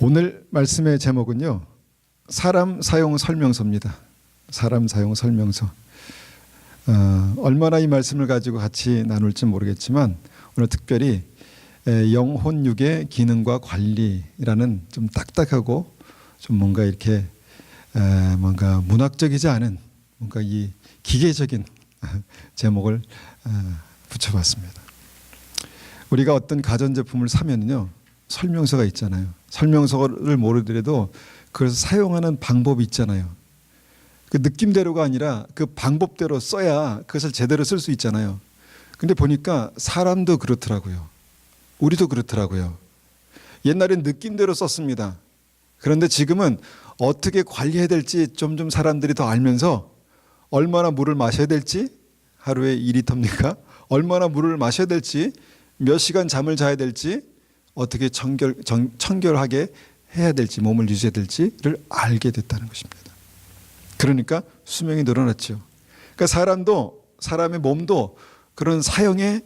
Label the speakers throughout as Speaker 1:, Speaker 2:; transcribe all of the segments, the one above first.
Speaker 1: 오늘 말씀의 제목은요, 사람 사용 설명서입니다. 사람 사용 설명서. 얼마나 이 말씀을 가지고 같이 나눌지 모르겠지만 오늘 특별히 영혼 육의 기능과 관리라는 좀 딱딱하고 좀 뭔가 이렇게 뭔가 문학적이지 않은 뭔가 이 기계적인 제목을 붙여봤습니다. 우리가 어떤 가전제품을 사면요, 설명서가 있잖아요. 설명서를 모르더라도 그걸 사용하는 방법이 있잖아요. 그 느낌대로가 아니라 그 방법대로 써야 그것을 제대로 쓸 수 있잖아요. 근데 보니까 사람도 그렇더라고요. 우리도 그렇더라고요. 옛날엔 느낌대로 썼습니다. 그런데 지금은 어떻게 관리해야 될지 점점 사람들이 더 알면서 얼마나 물을 마셔야 될지, 하루에 2리터입니까? 얼마나 물을 마셔야 될지, 몇 시간 잠을 자야 될지, 어떻게 청결하게 해야 될지, 몸을 유지해야 될지를 알게 됐다는 것입니다. 그러니까 수명이 늘어났죠. 그러니까 사람의 몸도 그런 사용의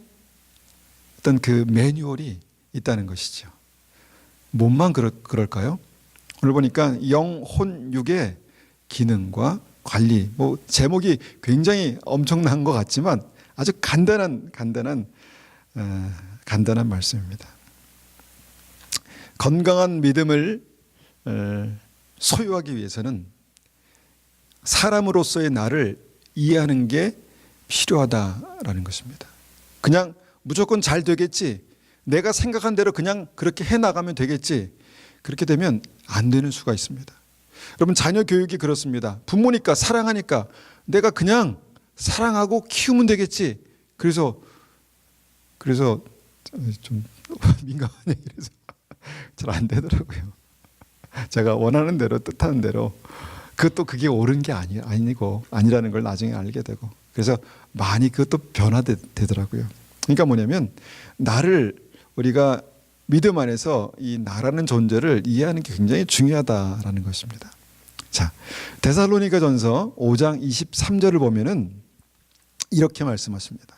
Speaker 1: 어떤 그 매뉴얼이 있다는 것이죠. 몸만 그럴까요? 오늘 보니까 영혼 육의 기능과 관리, 뭐 제목이 굉장히 엄청난 것 같지만 아주 간단한 말씀입니다. 건강한 믿음을 소유하기 위해서는 사람으로서의 나를 이해하는 게 필요하다라는 것입니다. 그냥 무조건 잘 되겠지, 내가 생각한 대로 그냥 그렇게 해나가면 되겠지, 그렇게 되면 안 되는 수가 있습니다. 여러분, 자녀 교육이 그렇습니다. 부모니까 사랑하니까 내가 그냥 사랑하고 키우면 되겠지. 그래서 좀 민감한 얘기를 해서 잘 안 되더라고요. 제가 원하는 대로, 뜻하는 대로, 그것도 그게 옳은 게 아니라는 걸 나중에 알게 되고, 그래서 많이 그것도 변화되더라고요. 그러니까 뭐냐면, 나를 우리가 믿음 안에서 이 나라는 존재를 이해하는 게 굉장히 중요하다라는 것입니다. 자, 데살로니가전서 5장 23절을 보면은 이렇게 말씀하십니다.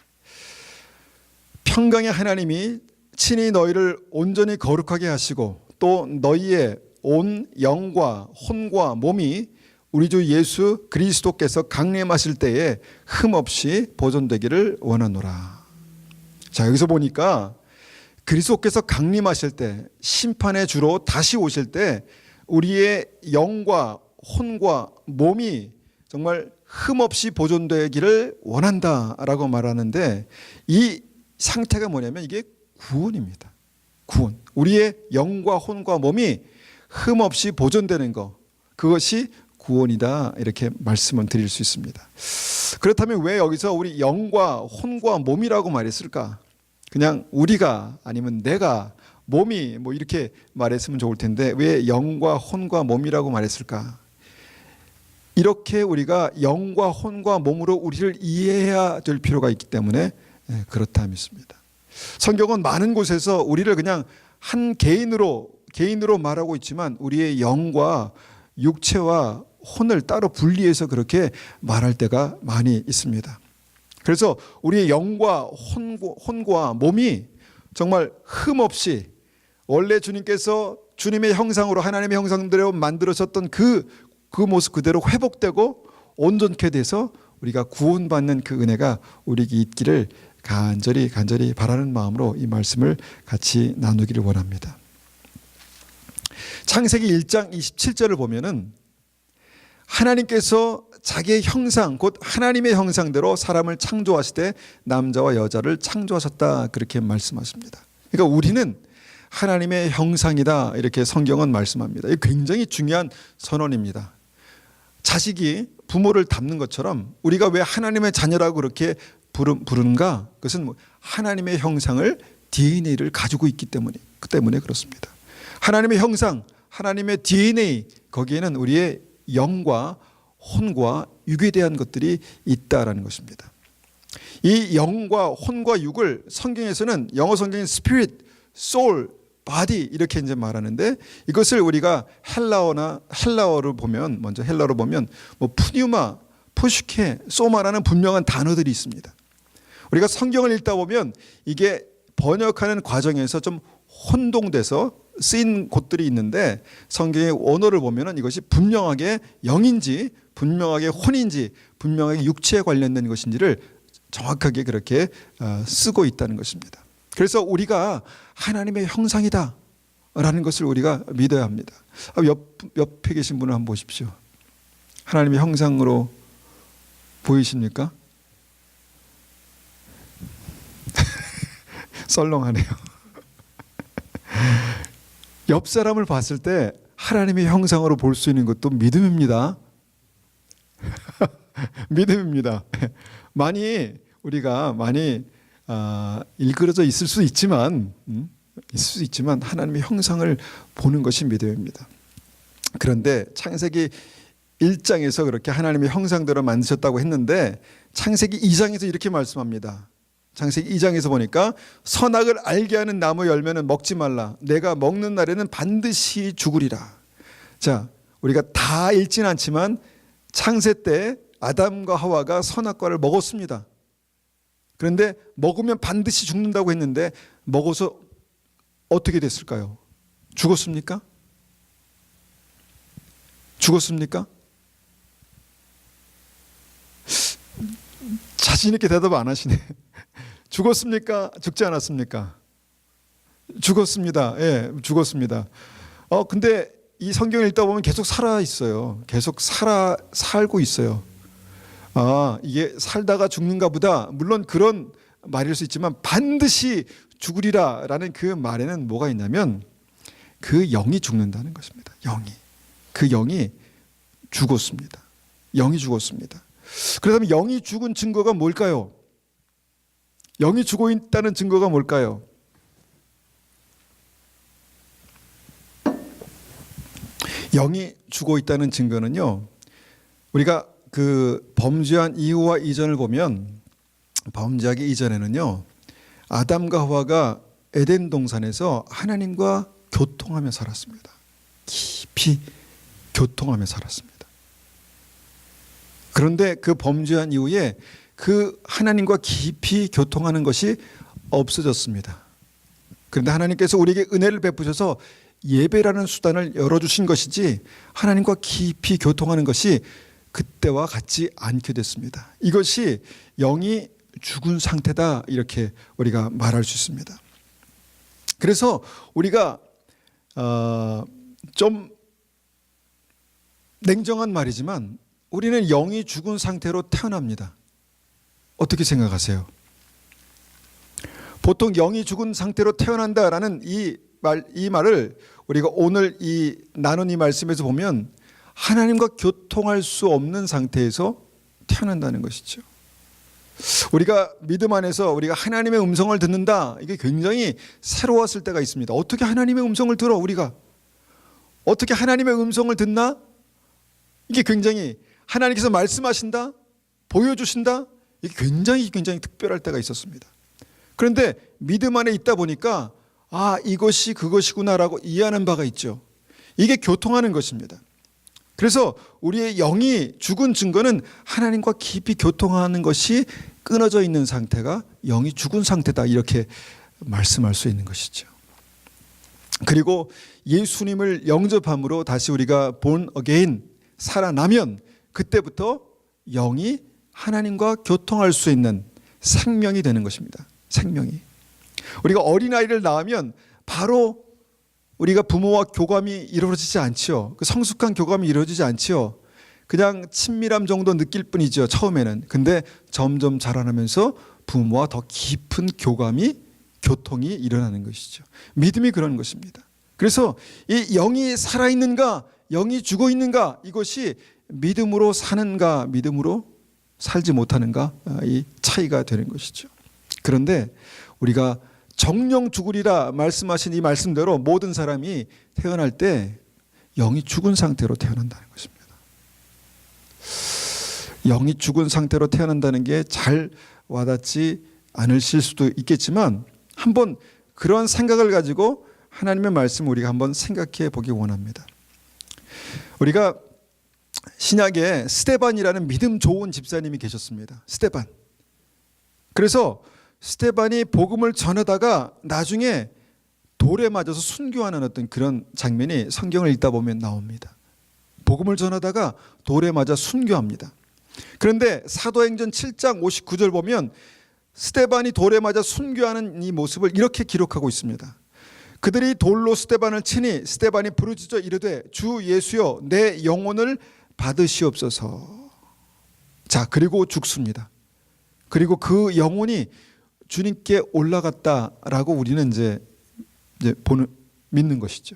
Speaker 1: 평강의 하나님이 친히 너희를 온전히 거룩하게 하시고 또 너희의 온 영과 혼과 몸이 우리 주 예수 그리스도께서 강림하실 때에 흠없이 보존되기를 원하노라. 자, 여기서 보니까 그리스도께서 강림하실 때, 심판의 주로 다시 오실 때 우리의 영과 혼과 몸이 정말 흠없이 보존되기를 원한다라고 말하는데, 이 상태가 뭐냐면 이게 구원입니다. 구원. 우리의 영과 혼과 몸이 흠없이 보존되는 것, 그것이 구원이다, 이렇게 말씀을 드릴 수 있습니다. 그렇다면 왜 여기서 우리 영과 혼과 몸이라고 말했을까? 그냥 우리가 아니면 내가 몸이 뭐 이렇게 말했으면 좋을 텐데 왜 영과 혼과 몸이라고 말했을까? 이렇게 우리가 영과 혼과 몸으로 우리를 이해해야 될 필요가 있기 때문에 그렇다 믿습니다. 성경은 많은 곳에서 우리를 그냥 한 개인으로 말하고 있지만 우리의 영과 육체와 혼을 따로 분리해서 그렇게 말할 때가 많이 있습니다. 그래서 우리의 영과 혼과 몸이 정말 흠없이 원래 주님께서 주님의 형상으로, 하나님의 형상대로 만들어졌던 그 모습 그대로 회복되고 온전케 돼서 우리가 구원받는 그 은혜가 우리에게 있기를 간절히 바라는 마음으로 이 말씀을 같이 나누기를 원합니다. 창세기 1장 27절을 보면은 하나님께서 자기의 형상, 곧 하나님의 형상대로 사람을 창조하실 때 남자와 여자를 창조하셨다, 그렇게 말씀하십니다. 그러니까 우리는 하나님의 형상이다, 이렇게 성경은 말씀합니다. 이게 굉장히 중요한 선언입니다. 자식이 부모를 닮는 것처럼 우리가 왜 하나님의 자녀라고 그렇게 부르는가? 그것은 하나님의 형상을, DNA를 가지고 있기 때문에 그렇습니다. 하나님의 형상, 하나님의 DNA, 거기에는 우리의 영과 혼과 육에 대한 것들이 있다라는 것입니다. 이 영과 혼과 육을 성경에서는, 영어 성경인 spirit, soul, body 이렇게 이제 말하는데, 이것을 우리가 헬라어를 보면 뭐 푸뉴마, 푸슈케, 소마라는 분명한 단어들이 있습니다. 우리가 성경을 읽다 보면 이게 번역하는 과정에서 좀 혼동돼서 쓰인 곳들이 있는데 성경의 원어를 보면은 이것이 분명하게 영인지 분명하게 혼인지 분명하게 육체에 관련된 것인지를 정확하게 그렇게 쓰고 있다는 것입니다. 그래서 우리가 하나님의 형상이다 라는 것을 우리가 믿어야 합니다. 옆에 계신 분을 한번 보십시오. 하나님의 형상으로 보이십니까? 썰렁하네요. 옆 사람을 봤을 때 하나님의 형상으로 볼 수 있는 것도 믿음입니다. 믿음입니다. 우리가 많이 일그러져 있을 수 있지만 하나님의 형상을 보는 것이 믿음입니다. 그런데 창세기 1장에서 그렇게 하나님의 형상대로 만드셨다고 했는데 창세기 2장에서 이렇게 말씀합니다. 창세기 2장에서 보니까 선악을 알게 하는 나무 열매는 먹지 말라. 내가 먹는 날에는 반드시 죽으리라. 자, 우리가 다 읽진 않지만 창세 때 아담과 하와가 선악과를 먹었습니다. 그런데 먹으면 반드시 죽는다고 했는데 먹어서 어떻게 됐을까요? 죽었습니까? 죽었습니까? 자신 있게 대답 안 하시네. 죽었습니까? 죽지 않았습니까? 죽었습니다. 예, 죽었습니다. 근데 이 성경을 읽다 보면 계속 살아 있어요. 계속 살고 있어요. 이게 살다가 죽는가 보다. 물론 그런 말일 수 있지만 반드시 죽으리라라는 그 말에는 뭐가 있냐면 그 영이 죽는다는 것입니다. 그 영이 죽었습니다. 영이 죽었습니다. 그렇다면 영이 죽은 증거가 뭘까요? 영이 죽어 있다는 증거가 뭘까요? 영이 죽어 있다는 증거는요, 우리가 그 범죄한 이후와 이전을 보면 범죄하기 이전에는요, 아담과 하와가 에덴 동산에서 하나님과 교통하며 살았습니다. 깊이 교통하며 살았습니다. 그런데 그 범죄한 이후에 그 하나님과 깊이 교통하는 것이 없어졌습니다. 그런데 하나님께서 우리에게 은혜를 베푸셔서 예배라는 수단을 열어주신 것이지 하나님과 깊이 교통하는 것이 그때와 같지 않게 됐습니다. 이것이 영이 죽은 상태다, 이렇게 우리가 말할 수 있습니다. 그래서 우리가 좀 냉정한 말이지만 우리는 영이 죽은 상태로 태어납니다. 어떻게 생각하세요? 보통 영이 죽은 상태로 태어난다라는 이 말을 우리가 오늘 나눈 이 말씀에서 보면 하나님과 교통할 수 없는 상태에서 태어난다는 것이죠. 우리가 믿음 안에서 우리가 하나님의 음성을 듣는다, 이게 굉장히 새로웠을 때가 있습니다. 어떻게 하나님의 음성을 들어? 우리가 어떻게 하나님의 음성을 듣나? 이게 굉장히 하나님께서 말씀하신다, 보여주신다, 이게 굉장히 특별할 때가 있었습니다. 그런데 믿음 안에 있다 보니까 이것이 그것이구나라고 이해하는 바가 있죠. 이게 교통하는 것입니다. 그래서 우리의 영이 죽은 증거는 하나님과 깊이 교통하는 것이 끊어져 있는 상태가 영이 죽은 상태다, 이렇게 말씀할 수 있는 것이죠. 그리고 예수님을 영접함으로 다시 우리가 born again, 살아나면 그때부터 영이 하나님과 교통할 수 있는 생명이 되는 것입니다. 생명이. 우리가 어린아이를 낳으면 바로 우리가 부모와 교감이 이루어지지 않지요. 그 성숙한 교감이 이루어지지 않지요. 그냥 친밀함 정도 느낄 뿐이죠, 처음에는. 근데 점점 자라나면서 부모와 더 깊은 교통이 일어나는 것이죠. 믿음이 그런 것입니다. 그래서 이 영이 살아있는가, 영이 죽어 있는가, 이것이 믿음으로 사는가, 믿음으로 살지 못하는가, 이 차이가 되는 것이죠. 그런데 우리가 정령 죽으리라 말씀하신 이 말씀대로 모든 사람이 태어날 때 영이 죽은 상태로 태어난다는 것입니다. 영이 죽은 상태로 태어난다는 게 잘 와닿지 않으실 수도 있겠지만 한번 그런 생각을 가지고 하나님의 말씀을 우리가 한번 생각해 보기 원합니다. 우리가 신약에 스데반이라는 믿음 좋은 집사님이 계셨습니다. 스데반. 그래서 스데반이 복음을 전하다가 나중에 돌에 맞아서 순교하는 어떤 그런 장면이 성경을 읽다 보면 나옵니다. 복음을 전하다가 돌에 맞아 순교합니다. 그런데 사도행전 7장 59절 보면 스데반이 돌에 맞아 순교하는 이 모습을 이렇게 기록하고 있습니다. 그들이 돌로 스데반을 치니 스데반이 부르짖어 이르되 주 예수여 내 영혼을 받으시옵소서. 자, 그리고 죽습니다. 그리고 그 영혼이 주님께 올라갔다라고 우리는 이제 믿는 것이죠.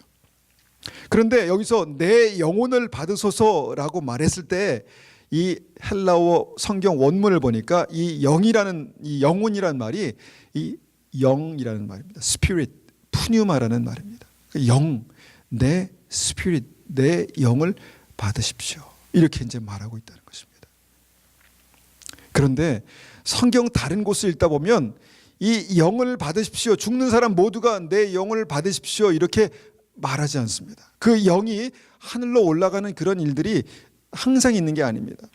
Speaker 1: 그런데 여기서 내 영혼을 받으소서라고 말했을 때 이 헬라어 성경 원문을 보니까 이 영이라는, 이 영혼이라는 말이 이 영이라는 말입니다. 스피릿, 푸뉴마라는 말입니다. 영, 내 스피릿, 내 영을 받으십시오. 이렇게 이제 말하고 있다는 것입니다. 그런데 성경 다른 곳을 읽다 보면 이 영을 받으십시오, 죽는 사람 모두가 내 영을 받으십시오, 이렇게 말하지 않습니다. 그 영이 하늘로 올라가는 그런 일들이 항상 있는 게 아닙니다.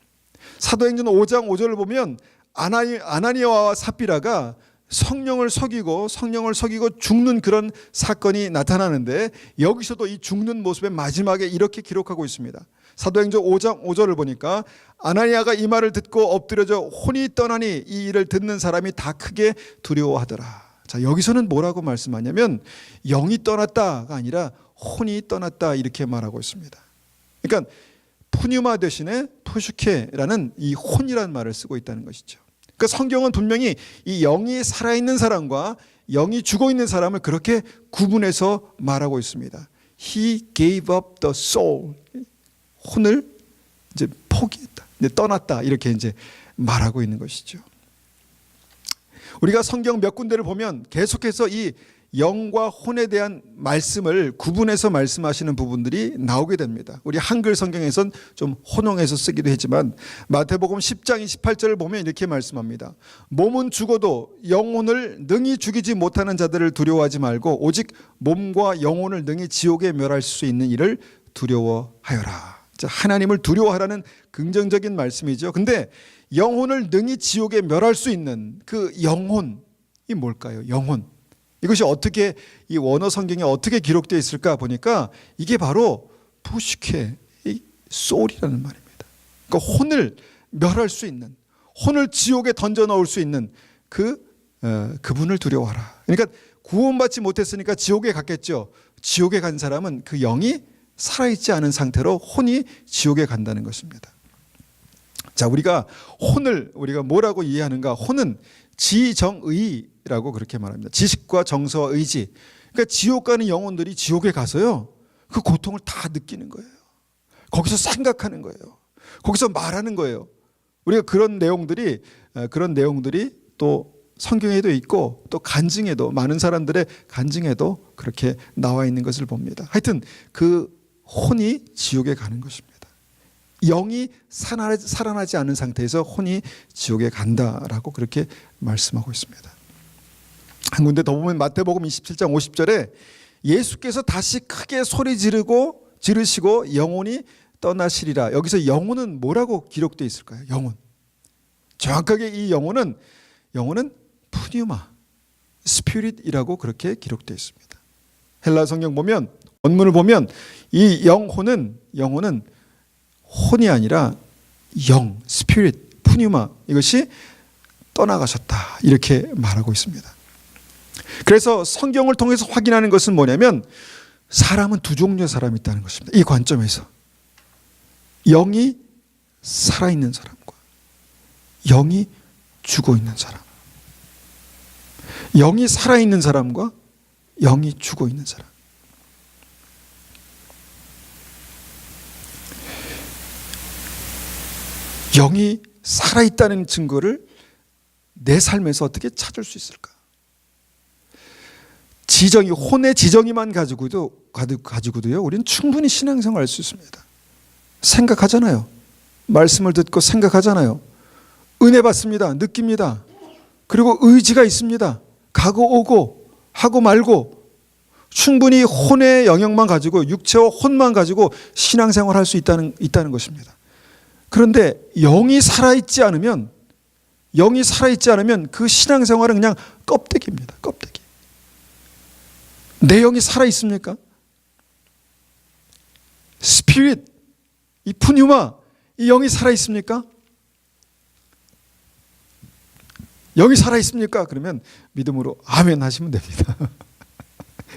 Speaker 1: 사도행전 5장 5절을 보면 아나니아와 삽비라가 성령을 속이고 죽는 그런 사건이 나타나는데, 여기서도 이 죽는 모습의 마지막에 이렇게 기록하고 있습니다. 사도행전 5장 5절을 보니까 아나니아가 이 말을 듣고 엎드려져 혼이 떠나니 이 일을 듣는 사람이 다 크게 두려워하더라. 자, 여기서는 뭐라고 말씀하냐면 영이 떠났다가 아니라 혼이 떠났다, 이렇게 말하고 있습니다. 그러니까 푸뉴마 대신에 푸슈케라는 이 혼이라는 말을 쓰고 있다는 것이죠. 그러니까 성경은 분명히 이 영이 살아있는 사람과 영이 죽어있는 사람을 그렇게 구분해서 말하고 있습니다. He gave up the soul. 혼을 이제 포기했다, 이제 떠났다, 이렇게 이제 말하고 있는 것이죠. 우리가 성경 몇 군데를 보면 계속해서 이 영과 혼에 대한 말씀을 구분해서 말씀하시는 부분들이 나오게 됩니다. 우리 한글 성경에선 좀 혼용해서 쓰기도 했지만 마태복음 10장 28절을 보면 이렇게 말씀합니다. 몸은 죽어도 영혼을 능히 죽이지 못하는 자들을 두려워하지 말고 오직 몸과 영혼을 능히 지옥에 멸할 수 있는 일을 두려워하여라. 하나님을 두려워하라는 긍정적인 말씀이죠. 근데 영혼을 능히 지옥에 멸할 수 있는 그 영혼이 뭘까요? 영혼. 이것이 어떻게, 이 원어 성경에 어떻게 기록되어 있을까 보니까 이게 바로 푸시케, 소울이라는 말입니다. 그러니까 혼을 멸할 수 있는, 혼을 지옥에 던져 넣을 수 있는 그분을 두려워하라. 그러니까 구원받지 못했으니까 지옥에 갔겠죠. 지옥에 간 사람은 그 영이 살아있지 않은 상태로 혼이 지옥에 간다는 것입니다. 자, 우리가 혼을 우리가 뭐라고 이해하는가? 혼은 지정의라고 그렇게 말합니다. 지식과 정서와 의지. 그러니까 지옥 가는 영혼들이 지옥에 가서요, 그 고통을 다 느끼는 거예요. 거기서 생각하는 거예요. 거기서 말하는 거예요. 우리가 그런 내용들이 또 성경에도 있고 또 간증에도, 많은 사람들의 간증에도 그렇게 나와 있는 것을 봅니다. 하여튼 그 혼이 지옥에 가는 것입니다. 영이 살아나지 않은 상태에서 혼이 지옥에 간다라고 그렇게 말씀하고 있습니다. 한 군데 더 보면 마태복음 27장 50절에 예수께서 다시 크게 소리 지르시고 영혼이 떠나시리라. 여기서 영혼은 뭐라고 기록되어 있을까요? 영혼. 정확하게 이 영혼은 푸뉴마, 스피릿이라고 그렇게 기록되어 있습니다. 헬라 성경 보면, 원문을 보면 이 영혼은 혼이 아니라 영, 스피릿, 푸뉴마, 이것이 떠나가셨다, 이렇게 말하고 있습니다. 그래서 성경을 통해서 확인하는 것은 뭐냐면 사람은 두 종류의 사람이 있다는 것입니다. 이 관점에서 영이 살아있는 사람과 영이 죽어있는 사람, 영이 살아있는 사람과 영이 죽어있는 사람. 영이 살아있다는 증거를 내 삶에서 어떻게 찾을 수 있을까? 혼의 지정이만 가지고도요, 우리는 충분히 신앙생활 할 수 있습니다. 생각하잖아요. 말씀을 듣고 생각하잖아요. 은혜 받습니다. 느낍니다. 그리고 의지가 있습니다. 가고 오고 하고 말고, 충분히 혼의 영역만 가지고, 육체와 혼만 가지고 신앙생활 할 수 있다는 것입니다. 그런데 영이 살아있지 않으면 그 신앙생활은 그냥 껍데기입니다. 껍데기. 내 영이 살아있습니까? 스피릿, 이 푸뉴마, 이 영이 살아있습니까? 영이 살아있습니까? 그러면 믿음으로 아멘 하시면 됩니다.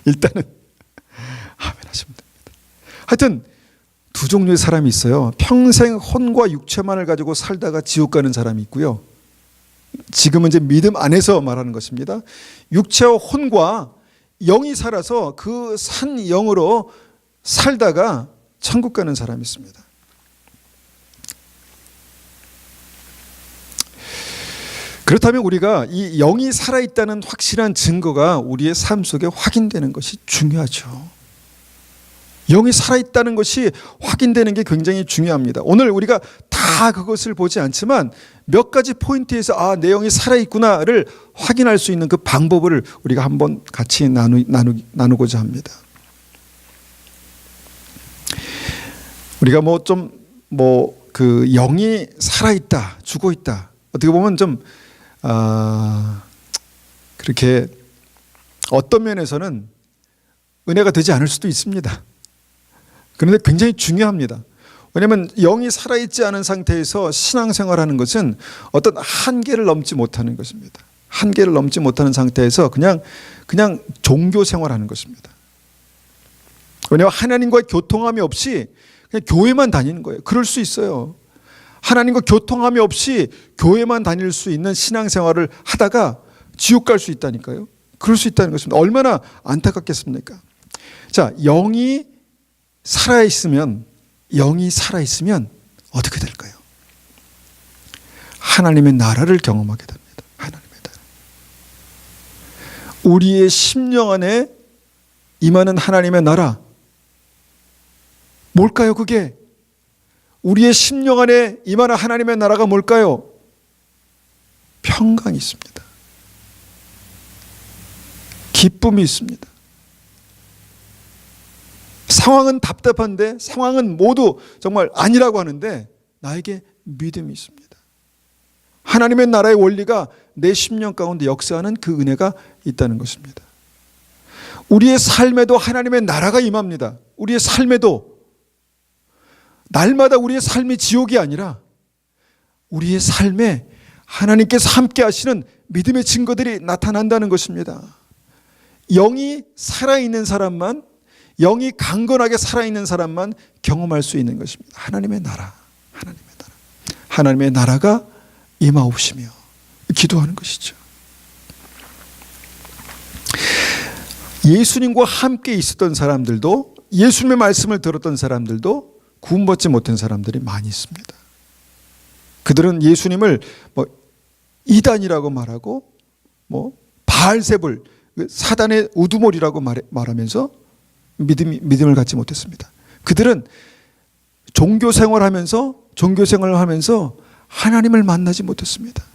Speaker 1: 일단은 아멘 하시면 됩니다. 하여튼 두 종류의 사람이 있어요. 평생 혼과 육체만을 가지고 살다가 지옥 가는 사람이 있고요. 지금은 이제 믿음 안에서 말하는 것입니다. 육체와 혼과 영이 살아서 그 산 영으로 살다가 천국 가는 사람이 있습니다. 그렇다면 우리가 이 영이 살아있다는 확실한 증거가 우리의 삶 속에 확인되는 것이 중요하죠. 영이 살아있다는 것이 확인되는 게 굉장히 중요합니다. 오늘 우리가 다 그것을 보지 않지만 몇 가지 포인트에서 내 영이 살아있구나를 확인할 수 있는 그 방법을 우리가 한번 같이 나누고자 합니다. 우리가 그 영이 살아있다, 죽어있다. 어떻게 보면 좀 그렇게 어떤 면에서는 은혜가 되지 않을 수도 있습니다. 그런데 굉장히 중요합니다. 왜냐하면 영이 살아있지 않은 상태에서 신앙생활하는 것은 어떤 한계를 넘지 못하는 것입니다. 한계를 넘지 못하는 상태에서 그냥 종교생활하는 것입니다. 왜냐하면 하나님과의 교통함이 없이 그냥 교회만 다니는 거예요. 그럴 수 있어요. 하나님과 교통함이 없이 교회만 다닐 수 있는 신앙생활을 하다가 지옥 갈 수 있다니까요. 그럴 수 있다는 것입니다. 얼마나 안타깝겠습니까? 자, 영이 살아있으면 어떻게 될까요? 하나님의 나라를 경험하게 됩니다. 하나님의 나라. 우리의 심령 안에 임하는 하나님의 나라. 뭘까요, 그게? 우리의 심령 안에 임하는 하나님의 나라가 뭘까요? 평강이 있습니다. 기쁨이 있습니다. 상황은 답답한데, 상황은 모두 정말 아니라고 하는데 나에게 믿음이 있습니다. 하나님의 나라의 원리가 내 심령 가운데 역사하는 그 은혜가 있다는 것입니다. 우리의 삶에도 하나님의 나라가 임합니다. 우리의 삶에도 날마다 우리의 삶이 지옥이 아니라 우리의 삶에 하나님께서 함께 하시는 믿음의 증거들이 나타난다는 것입니다. 영이 살아있는 사람만, 영이 강건하게 살아있는 사람만 경험할 수 있는 것입니다. 하나님의 나라, 하나님의 나라. 하나님의 나라가 임하옵시며 기도하는 것이죠. 예수님과 함께 있었던 사람들도, 예수님의 말씀을 들었던 사람들도 구원받지 못한 사람들이 많이 있습니다. 그들은 예수님을 이단이라고 말하고 바알세불, 사단의 우두머리라고 말하면서 믿음을 갖지 못했습니다. 그들은 종교생활을 하면서 하나님을 만나지 못했습니다.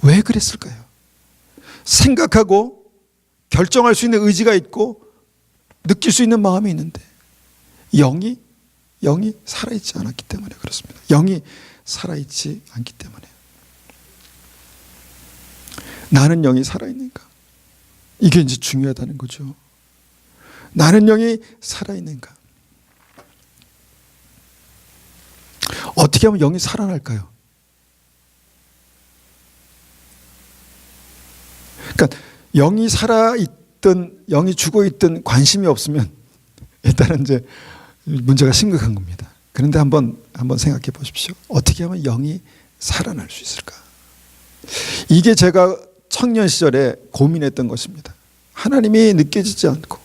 Speaker 1: 왜 그랬을까요? 생각하고 결정할 수 있는 의지가 있고 느낄 수 있는 마음이 있는데 영이 살아있지 않았기 때문에 그렇습니다. 영이 살아있지 않기 때문에. 나는 영이 살아있는가? 이게 이제 중요하다는 거죠. 나는 영이 살아있는가? 어떻게 하면 영이 살아날까요? 그러니까 영이 살아있든 영이 죽어있든 관심이 없으면 일단은 이제 문제가 심각한 겁니다. 그런데 한번 생각해 보십시오. 어떻게 하면 영이 살아날 수 있을까? 이게 제가 청년 시절에 고민했던 것입니다. 하나님이 느껴지지 않고,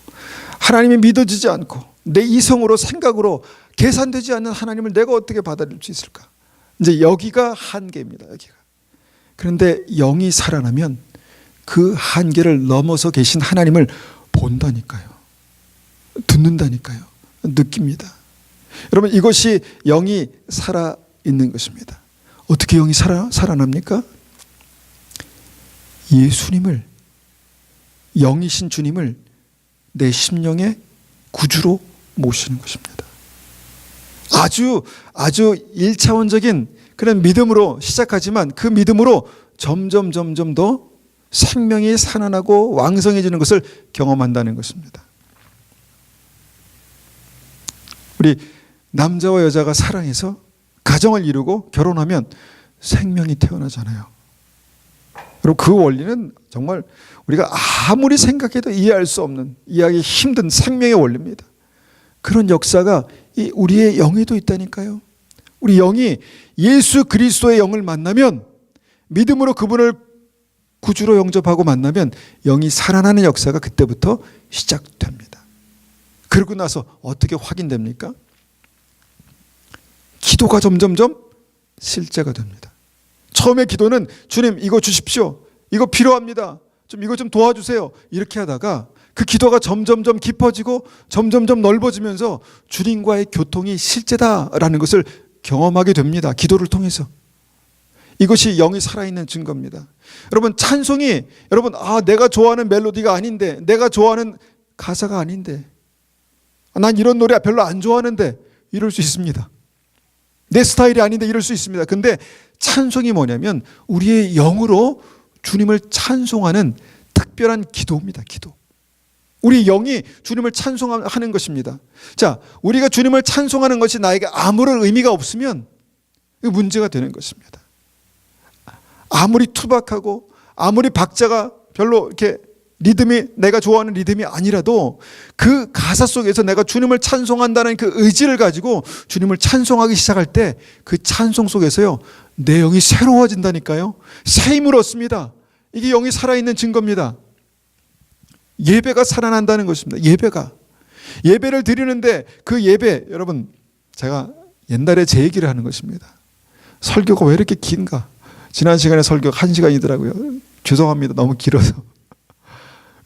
Speaker 1: 하나님이 믿어지지 않고, 내 이성으로 생각으로 계산되지 않는 하나님을 내가 어떻게 받아들일 수 있을까? 이제 여기가 한계입니다. 여기가. 그런데 영이 살아나면 그 한계를 넘어서 계신 하나님을 본다니까요. 듣는다니까요. 느낍니다. 여러분, 이것이 영이 살아있는 것입니다. 어떻게 영이 살아납니까? 예수님을, 영이신 주님을 내 심령의 구주로 모시는 것입니다. 아주 1차원적인 그런 믿음으로 시작하지만 그 믿음으로 점점 더 생명이 살아나고 왕성해지는 것을 경험한다는 것입니다. 우리 남자와 여자가 사랑해서 가정을 이루고 결혼하면 생명이 태어나잖아요. 그리고 그 원리는 정말 우리가 아무리 생각해도 이해할 수 없는, 이해하기 힘든 생명의 원리입니다. 그런 역사가 우리의 영에도 있다니까요. 우리 영이 예수 그리스도의 영을 만나면, 믿음으로 그분을 구주로 영접하고 만나면 영이 살아나는 역사가 그때부터 시작됩니다. 그러고 나서 어떻게 확인됩니까? 기도가 점점점 실제가 됩니다. 처음에 기도는 주님 이거 주십시오, 이거 필요합니다, 이거 좀 도와주세요, 이렇게 하다가 그 기도가 점점점 깊어지고 점점점 넓어지면서 주님과의 교통이 실제다라는 것을 경험하게 됩니다. 기도를 통해서. 이것이 영이 살아있는 증거입니다. 여러분, 찬송이 내가 좋아하는 멜로디가 아닌데, 내가 좋아하는 가사가 아닌데, 난 이런 노래 별로 안 좋아하는데, 이럴 수 있습니다. 내 스타일이 아닌데 이럴 수 있습니다. 근데 찬송이 뭐냐면 우리의 영으로 주님을 찬송하는 특별한 기도입니다. 기도. 우리 영이 주님을 찬송하는 것입니다. 자, 우리가 주님을 찬송하는 것이 나에게 아무런 의미가 없으면 문제가 되는 것입니다. 아무리 투박하고 아무리 박자가 별로 이렇게 리듬이 내가 좋아하는 리듬이 아니라도 그 가사 속에서 내가 주님을 찬송한다는 그 의지를 가지고 주님을 찬송하기 시작할 때 그 찬송 속에서요, 내 영이 새로워진다니까요. 새 힘을 얻습니다. 이게 영이 살아있는 증거입니다. 예배가 살아난다는 것입니다. 예배를 드리는데 그 예배, 여러분, 제가 옛날에 제 얘기를 하는 것입니다. 설교가 왜 이렇게 긴가? 지난 시간에 설교가 1시간이더라고요. 죄송합니다. 너무 길어서.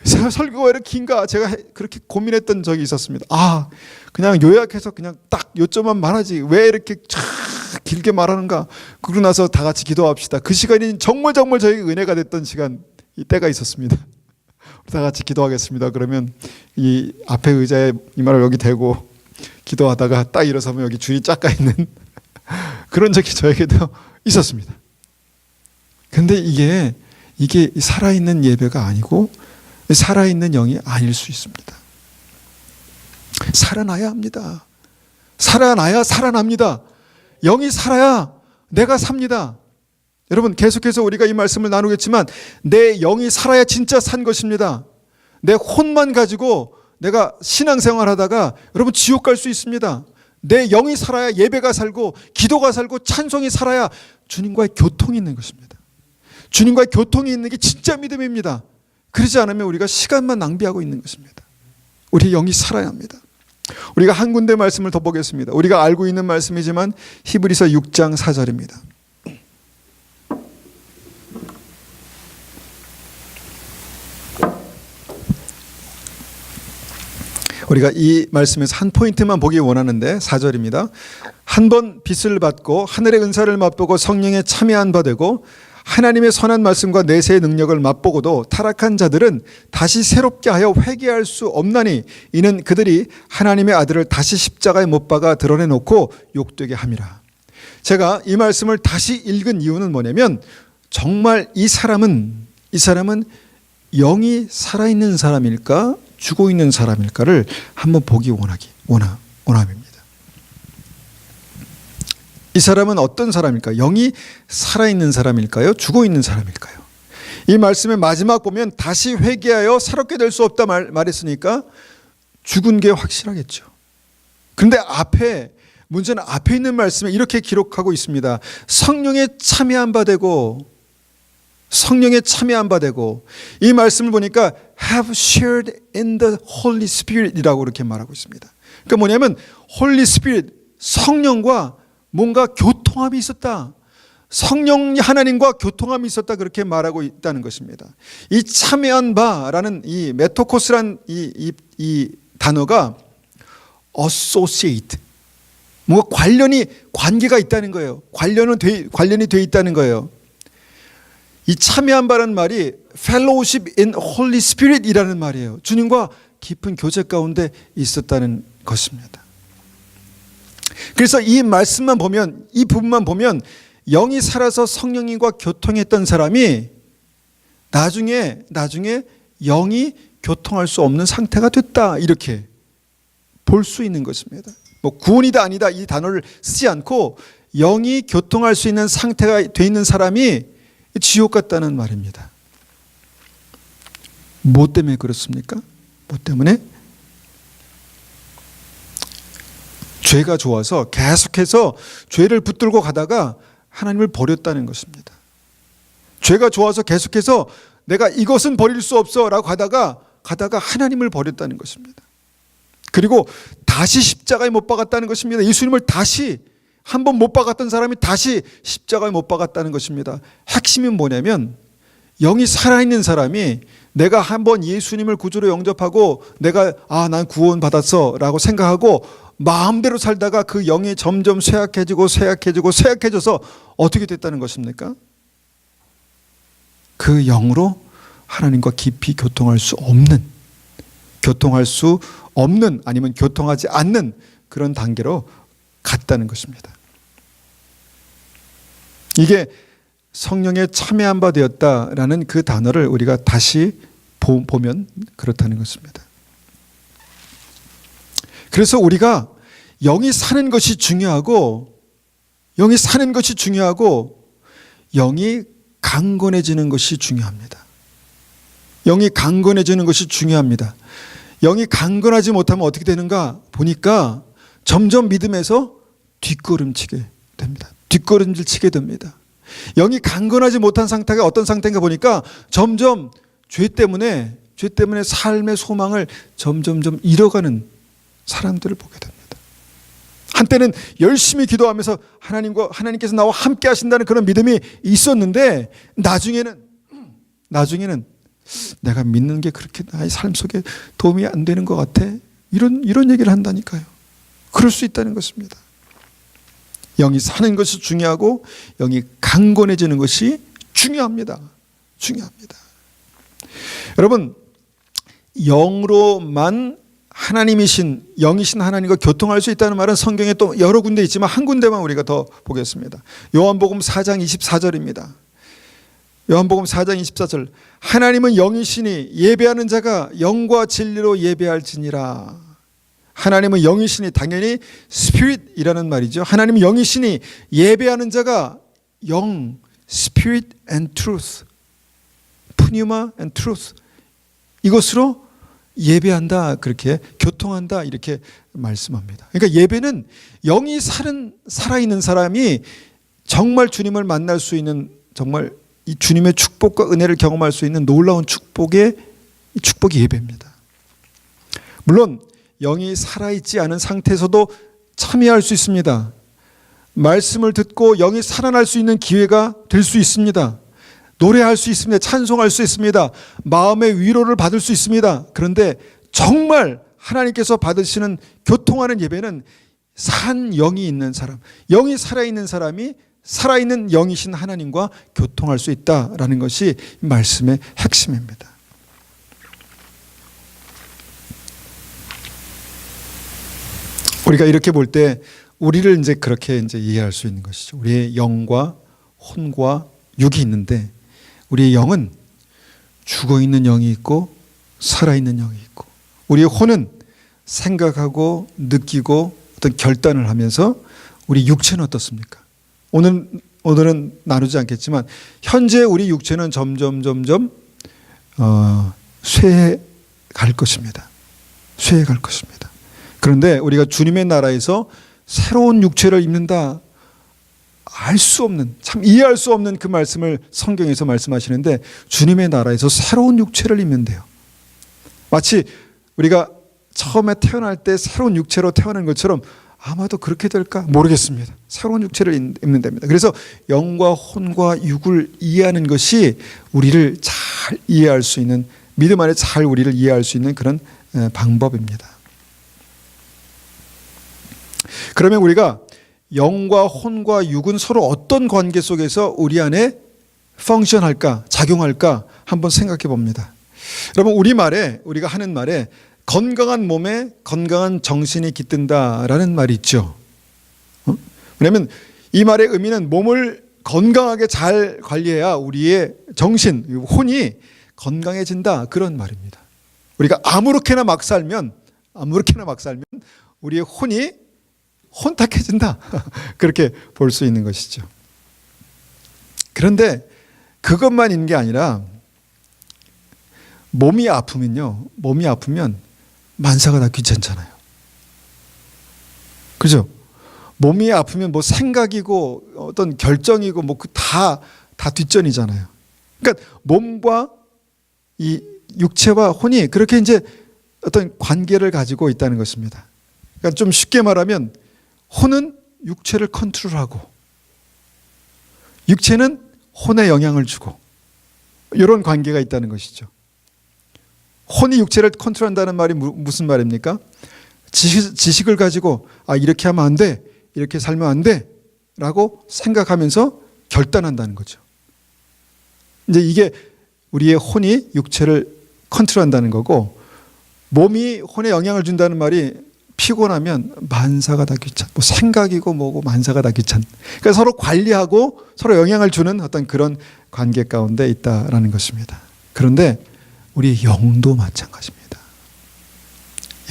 Speaker 1: 설교가 왜 이렇게 긴가? 제가 그렇게 고민했던 적이 있었습니다. 그냥 요약해서 그냥 딱 요점만 말하지 왜 이렇게 길게 말하는가? 그러고 나서 다 같이 기도합시다. 그 시간이 정말 저에게 은혜가 됐던 시간, 이때가 있었습니다. 다 같이 기도하겠습니다. 그러면 이 앞에 의자에 이마를 여기 대고 기도하다가 딱 일어서면 여기 줄이 쫙가 있는 그런 적이 저에게도 있었습니다. 근데 이게 살아있는 예배가 아니고 살아있는 영이 아닐 수 있습니다. 살아나야 합니다. 살아나야 살아납니다. 영이 살아야 내가 삽니다. 여러분, 계속해서 우리가 이 말씀을 나누겠지만 내 영이 살아야 진짜 산 것입니다. 내 혼만 가지고 내가 신앙생활 하다가 여러분 지옥 갈 수 있습니다. 내 영이 살아야 예배가 살고 기도가 살고 찬송이 살아야 주님과의 교통이 있는 것입니다. 주님과의 교통이 있는 게 진짜 믿음입니다. 그러지 않으면 우리가 시간만 낭비하고 있는 것입니다. 우리 영이 살아야 합니다. 우리가 한 군데 말씀을 더 보겠습니다. 우리가 알고 있는 말씀이지만 히브리서 6장 4절입니다. 우리가 이 말씀에서 한 포인트만 보기 원하는데 4절입니다. 한 번 빛을 받고 하늘의 은사를 맛보고 성령에 참여한 바 되고 하나님의 선한 말씀과 내세의 능력을 맛보고도 타락한 자들은 다시 새롭게 하여 회개할 수 없나니 이는 그들이 하나님의 아들을 다시 십자가에 못 박아 드러내놓고 욕되게 함이라. 제가 이 말씀을 다시 읽은 이유는 뭐냐면 정말 이 사람은 영이 살아있는 사람일까 죽어 있는 사람일까를 한번 보기 원함입니다. 이 사람은 어떤 사람일까요? 영이 살아있는 사람일까요? 죽어 있는 사람일까요? 이 말씀의 마지막 보면 다시 회개하여 새롭게 될 수 없다 말했으니까 죽은 게 확실하겠죠. 그런데 문제는 앞에 있는 말씀에 이렇게 기록하고 있습니다. 성령에 참여한 바 되고 이 말씀을 보니까 have shared in the Holy Spirit이라고 이렇게 말하고 있습니다. 그러니까 뭐냐면 Holy Spirit, 성령과 뭔가 교통함이 있었다. 성령 하나님과 교통함이 있었다. 그렇게 말하고 있다는 것입니다. 이 참여한 바라는 이 메토코스란 이 단어가 associate, 뭔가 관계가 있다는 거예요. 관련이 돼 있다는 거예요. 이 참여한 바라는 말이 fellowship in Holy Spirit이라는 말이에요. 주님과 깊은 교제 가운데 있었다는 것입니다. 그래서 이 말씀만 보면, 이 부분만 보면 영이 살아서 성령님과 교통했던 사람이 나중에 영이 교통할 수 없는 상태가 됐다, 이렇게 볼 수 있는 것입니다. 뭐 구원이다 아니다 이 단어를 쓰지 않고 영이 교통할 수 있는 상태가 돼 있는 사람이 지옥 같다는 말입니다. 뭐 때문에 그렇습니까? 뭐 때문에? 죄가 좋아서 계속해서 죄를 붙들고 가다가 하나님을 버렸다는 것입니다. 죄가 좋아서 계속해서 내가 이것은 버릴 수 없어 라고 가다가 하나님을 버렸다는 것입니다. 그리고 다시 십자가에 못 박았다는 것입니다. 예수님을 다시 한 번 못 박았던 사람이 다시 십자가에 못 박았다는 것입니다. 핵심은 뭐냐면 영이 살아있는 사람이 내가 한번 예수님을 구주로 영접하고 내가 난 구원받았어 라고 생각하고 마음대로 살다가 그 영이 점점 쇠약해져서 어떻게 됐다는 것입니까? 그 영으로 하나님과 깊이 교통할 수 없는 아니면 교통하지 않는 그런 단계로 갔다는 것입니다. 이게 성령에 참여한 바 되었다라는 그 단어를 우리가 다시 보면 그렇다는 것입니다. 그래서 우리가 영이 사는 것이 중요하고 영이 강건해지는 것이 중요합니다. 영이 강건해지는 것이 중요합니다. 영이 강건하지 못하면 어떻게 되는가 보니까 점점 믿음에서 뒷걸음질 치게 됩니다. 영이 강건하지 못한 상태가 어떤 상태인가 보니까 점점 죄 때문에 삶의 소망을 점점 잃어가는 사람들을 보게 됩니다. 한때는 열심히 기도하면서 하나님께서 나와 함께 하신다는 그런 믿음이 있었는데 나중에는 내가 믿는 게 그렇게 나의 삶 속에 도움이 안 되는 것 같아. 이런 얘기를 한다니까요. 그럴 수 있다는 것입니다. 영이 사는 것이 중요하고 영이 강건해지는 것이 중요합니다. 여러분, 영으로만 영이신 하나님과 교통할 수 있다는 말은 성경에 또 여러 군데 있지만 한 군데만 우리가 더 보겠습니다. 요한복음 4장 24절입니다. 요한복음 4장 24절. 하나님은 영이시니 예배하는 자가 영과 진리로 예배할지니라. 하나님은 영이시니 당연히 스피릿이라는 말이죠. 하나님은 영이시니 예배하는 자가 영, 스피릿 and truth, 푸뉴마 and truth 이것으로 예배한다, 그렇게 교통한다 이렇게 말씀합니다. 그러니까 예배는 영이 살아있는 사람이 정말 주님을 만날 수 있는, 정말 이 주님의 축복과 은혜를 경험할 수 있는 놀라운 축복이 예배입니다. 물론 영이 살아있지 않은 상태에서도 참여할 수 있습니다. 말씀을 듣고 영이 살아날 수 있는 기회가 될 수 있습니다. 노래할 수 있습니다. 찬송할 수 있습니다. 마음의 위로를 받을 수 있습니다. 그런데 정말 하나님께서 받으시는 교통하는 예배는 산 영이 있는 사람, 영이 살아있는 사람이 살아있는 영이신 하나님과 교통할 수 있다라는 것이 말씀의 핵심입니다. 우리가 이렇게 볼 때 우리를 이제 그렇게 이해할 수 있는 것이죠. 우리의 영과 혼과 육이 있는데 우리의 영은 죽어있는 영이 있고 살아있는 영이 있고, 우리의 혼은 생각하고 느끼고 어떤 결단을 하면서, 우리 육체는 어떻습니까? 오늘은 나누지 않겠지만 현재 우리 육체는 점점 쇠해 갈 것입니다. 그런데 우리가 주님의 나라에서 새로운 육체를 입는다, 알 수 없는, 참 이해할 수 없는 그 말씀을 성경에서 말씀하시는데, 주님의 나라에서 새로운 육체를 입는데요. 마치 우리가 처음에 태어날 때 새로운 육체로 태어난 것처럼 아마도 그렇게 될까 모르겠습니다. 새로운 육체를 입는답니다. 그래서 영과 혼과 육을 이해하는 것이 우리를 잘 이해할 수 있는, 믿음 안에 잘 우리를 이해할 수 있는 그런 방법입니다. 그러면 우리가 영과 혼과 육은 서로 어떤 관계 속에서 우리 안에 펑션할까, 작용할까 한번 생각해 봅니다. 여러분, 우리가 하는 말에 건강한 몸에 건강한 정신이 깃든다라는 말이 있죠. 왜냐하면 이 말의 의미는 몸을 건강하게 잘 관리해야 우리의 정신, 혼이 건강해진다, 그런 말입니다. 우리가 아무렇게나 막 살면 우리의 혼이 혼탁해진다. 그렇게 볼 수 있는 것이죠. 그런데 그것만 있는 게 아니라 몸이 아프면 만사가 다 귀찮잖아요. 그죠? 몸이 아프면 뭐 생각이고 어떤 결정이고 뭐 다 뒷전이잖아요. 그러니까 몸과 이 육체와 혼이 그렇게 이제 어떤 관계를 가지고 있다는 것입니다. 그러니까 좀 쉽게 말하면 혼은 육체를 컨트롤하고 육체는 혼에 영향을 주고 이런 관계가 있다는 것이죠. 혼이 육체를 컨트롤한다는 말이 무슨 말입니까? 지식을 가지고 이렇게 하면 안 돼, 이렇게 살면 안 돼 라고 생각하면서 결단한다는 거죠. 이제 이게 우리의 혼이 육체를 컨트롤한다는 거고, 몸이 혼에 영향을 준다는 말이 피곤하면 만사가 다 귀찮, 뭐 생각이고 뭐고 만사가 다 귀찮. 그러니까 서로 관리하고 서로 영향을 주는 어떤 그런 관계 가운데 있다라는 것입니다. 그런데 우리 영도 마찬가지입니다.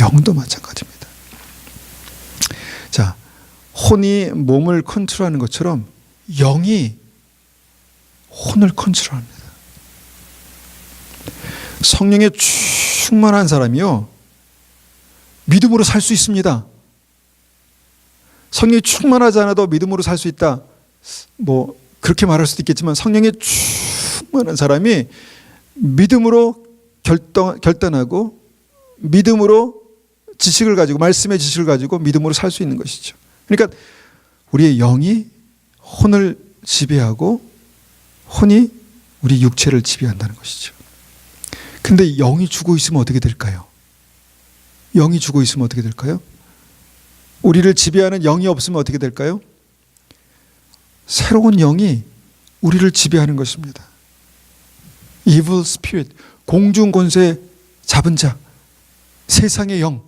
Speaker 1: 영도 마찬가지입니다. 자, 혼이 몸을 컨트롤하는 것처럼 영이 혼을 컨트롤합니다. 성령에 충만한 사람이요, 믿음으로 살 수 있습니다. 성령이 충만하지 않아도 믿음으로 살 수 있다. 뭐 그렇게 말할 수도 있겠지만 성령에 충만한 사람이 믿음으로 결단하고 믿음으로 지식을 가지고, 말씀의 지식을 가지고 믿음으로 살 수 있는 것이죠. 그러니까 우리의 영이 혼을 지배하고 혼이 우리 육체를 지배한다는 것이죠. 근데 영이 죽어 있으면 어떻게 될까요? 영이 죽어 있으면 어떻게 될까요? 우리를 지배하는 영이 없으면 어떻게 될까요? 새로운 영이 우리를 지배하는 것입니다. Evil Spirit, 공중 권세 잡은 자, 세상의 영,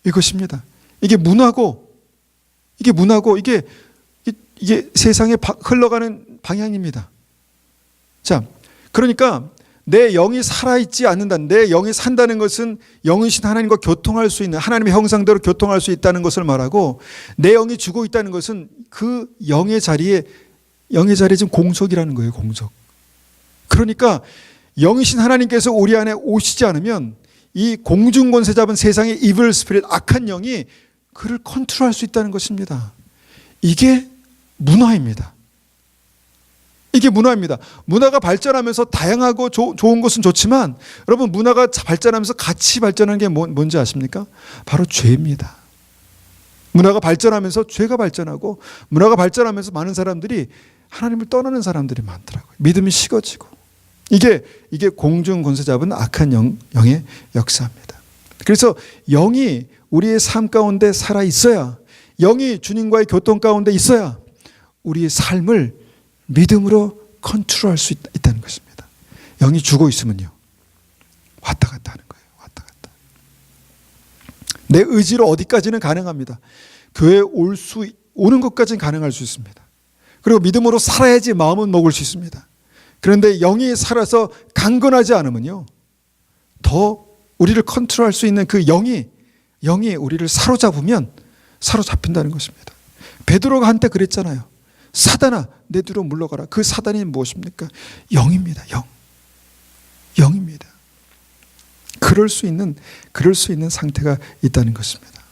Speaker 1: 이것입니다. 이게 문화고 이게 세상에 흘러가는 방향입니다. 자, 그러니까 내 영이 살아있지 않는다, 내 영이 산다는 것은 영이신 하나님과 교통할 수 있는, 하나님의 형상대로 교통할 수 있다는 것을 말하고, 내 영이 죽어 있다는 것은 그 영의 자리에 지금 공석이라는 거예요. 공석. 그러니까 영이신 하나님께서 우리 안에 오시지 않으면 이 공중권세 잡은 세상의 이블 스피릿, 악한 영이 그를 컨트롤할 수 있다는 것입니다. 이게 문화입니다. 이게 문화입니다. 문화가 발전하면서 다양하고 좋은 것은 좋지만, 여러분, 문화가 발전하면서 같이 발전하는 게 뭔지 아십니까? 바로 죄입니다. 문화가 발전하면서 죄가 발전하고, 문화가 발전하면서 많은 사람들이 하나님을 떠나는 사람들이 많더라고요. 믿음이 식어지고. 이게 공중 권세 잡은 악한 영의 역사입니다. 그래서 영이 우리의 삶 가운데 살아 있어야, 영이 주님과의 교통 가운데 있어야 우리의 삶을 믿음으로 컨트롤할 수 있다는 것입니다. 영이 죽어 있으면요, 왔다 갔다 하는 거예요. 왔다 갔다. 내 의지로 어디까지는 가능합니다. 교회에 오는 것까지는 가능할 수 있습니다. 그리고 믿음으로 살아야지 마음은 먹을 수 있습니다. 그런데 영이 살아서 강건하지 않으면요, 더 우리를 컨트롤할 수 있는 그 영이 우리를 사로잡으면 사로잡힌다는 것입니다. 베드로가 한때 그랬잖아요. 사단아, 내 뒤로 물러가라. 그 사단이 무엇입니까? 영입니다. 영입니다. 그럴 수 있는 상태가 있다는 것입니다.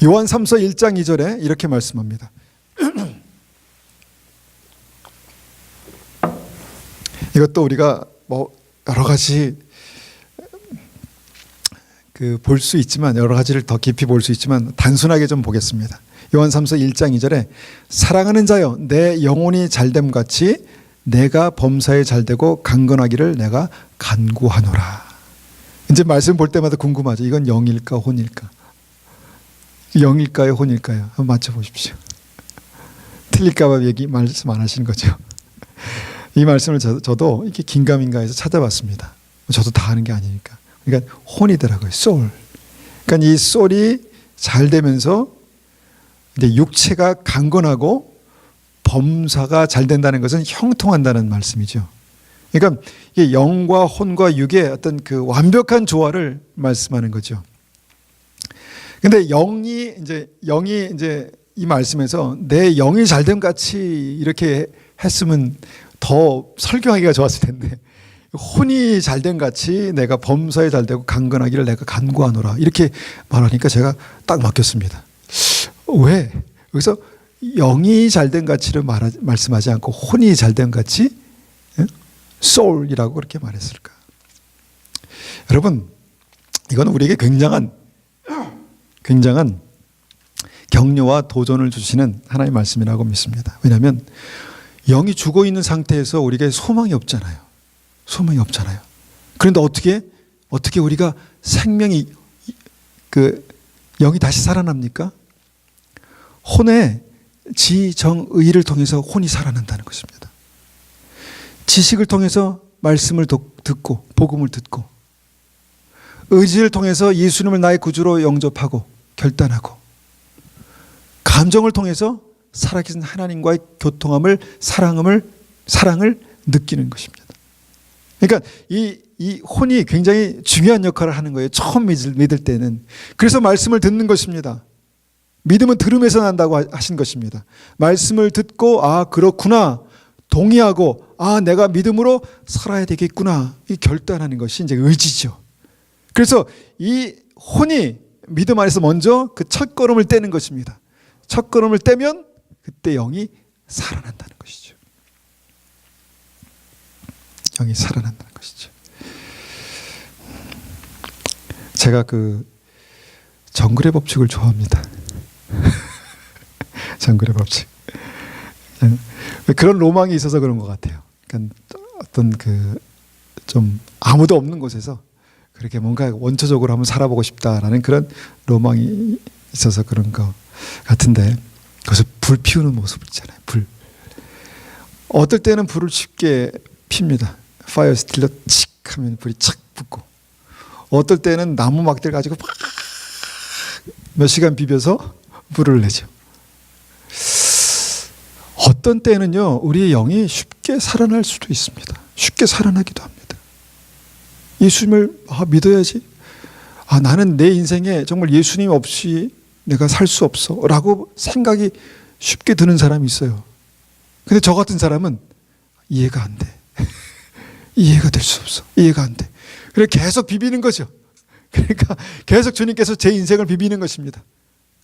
Speaker 1: 요한 3서 1장 2절에 이렇게 말씀합니다. 이것도 우리가 뭐 여러 가지 볼 수 있지만, 여러 가지를 더 깊이 볼 수 있지만 단순하게 좀 보겠습니다. 요한 3서 1장 2절에 사랑하는 자여, 내 영혼이 잘됨 같이 내가 범사에 잘되고 강건하기를 내가 간구하노라. 이제 말씀 볼 때마다 궁금하죠. 이건 영일까 혼일까? 영일까요 혼일까요? 한번 맞춰보십시오. 틀릴까 봐 말씀 안 하시는 거죠. 이 말씀을 저도 이렇게 긴가민가해서 찾아봤습니다. 저도 다 하는 게 아니니까. 그러니까 혼이더라고요. 소울. 그러니까 이 소울이 잘 되면서 이제 육체가 강건하고 범사가 잘 된다는 것은 형통한다는 말씀이죠. 그러니까 이게 영과 혼과 육의 어떤 그 완벽한 조화를 말씀하는 거죠. 근데 영이 이제 이 말씀에서 내 영이 잘됨 같이 이렇게 했으면 더 설교하기가 좋았을 텐데, 혼이 잘됨 같이 내가 범사에 잘되고 강건하기를 내가 간구하노라 이렇게 말하니까 제가 딱 맡겼습니다. 왜? 여기서 영이 잘됨 같이를 말씀하지 않고 혼이 잘됨 같이 soul이라고 그렇게 말했을까? 여러분, 이건 우리에게 굉장한 격려와 도전을 주시는 하나님의 말씀이라고 믿습니다. 왜냐하면 영이 죽어 있는 상태에서 우리가 소망이 없잖아요. 소망이 없잖아요. 그런데 어떻게 우리가 생명이 영이 다시 살아납니까? 혼의 지정의를 통해서 혼이 살아난다는 것입니다. 지식을 통해서 말씀을 듣고 복음을 듣고, 의지를 통해서 예수님을 나의 구주로 영접하고 결단하고, 감정을 통해서 살아계신 하나님과의 교통함을 사랑을 느끼는 것입니다. 그러니까 이 혼이 굉장히 중요한 역할을 하는 거예요. 처음 믿을 때는. 그래서 말씀을 듣는 것입니다. 믿음은 들음에서 난다고 하신 것입니다. 말씀을 듣고 그렇구나 동의하고 내가 믿음으로 살아야 되겠구나 이 결단하는 것이 이제 의지죠. 그래서 이 혼이 믿음 안에서 먼저 그 첫걸음을 떼는 것입니다. 첫걸음을 떼면 그때 영이 살아난다는 것이죠. 영이 살아난다는 것이죠. 제가 정글의 법칙을 좋아합니다. 정글의 법칙. 그런 로망이 있어서 그런 것 같아요. 그러니까 어떤 좀 아무도 없는 곳에서 그렇게 뭔가 원초적으로 한번 살아보고 싶다라는 그런 로망이 있어서 그런 것 같은데, 거기서 불 피우는 모습 있잖아요. 불. 어떨 때는 불을 쉽게 핍니다. 파이어 스틸러 칙 하면 불이 착 붙고, 어떨 때는 나무 막대를 가지고 몇 시간 비벼서 불을 내죠. 어떤 때는요, 우리의 영이 쉽게 살아날 수도 있습니다. 쉽게 살아나기도 합니다. 예수님을 믿어야지. 나는 내 인생에 정말 예수님 없이 내가 살 수 없어 라고 생각이 쉽게 드는 사람이 있어요. 근데 저 같은 사람은 이해가 안 돼. 이해가 될 수 없어. 이해가 안 돼. 그래 계속 비비는 거죠. 그러니까 계속 주님께서 제 인생을 비비는 것입니다.